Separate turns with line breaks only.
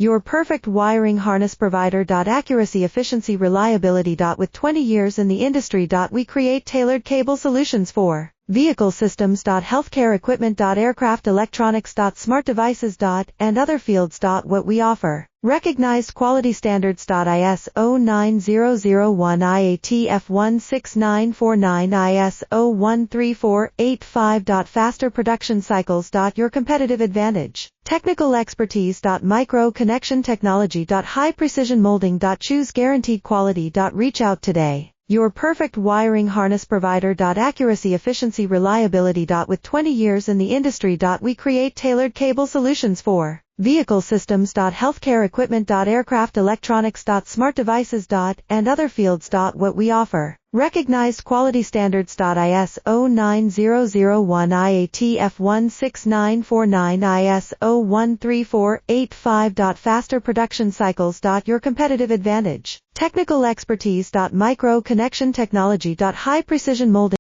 Your perfect wiring harness provider. Accuracy, efficiency, reliability. With 20 years in the industry. We create tailored cable solutions for vehicle systems. Healthcare equipment. Aircraft electronics. Smart devices. And other fields. What we offer. Recognized quality standards. ISO 9001 IATF 16949 ISO 13485. Faster production cycles. Your competitive advantage. Technical expertise. Micro connection technology. High precision molding. Choose guaranteed quality. Reach out today. Your perfect wiring harness provider. Accuracy, efficiency, reliability. With 20 years in the industry. We create tailored cable solutions for vehicle systems. Healthcare equipment. Aircraft electronics. Smart devices. And other fields. What we offer. Recognized quality standards. ISO 9001 IATF 16949 ISO 13485. Faster production cycles. Your competitive advantage. Technical expertise. Micro connection technology. High precision molding.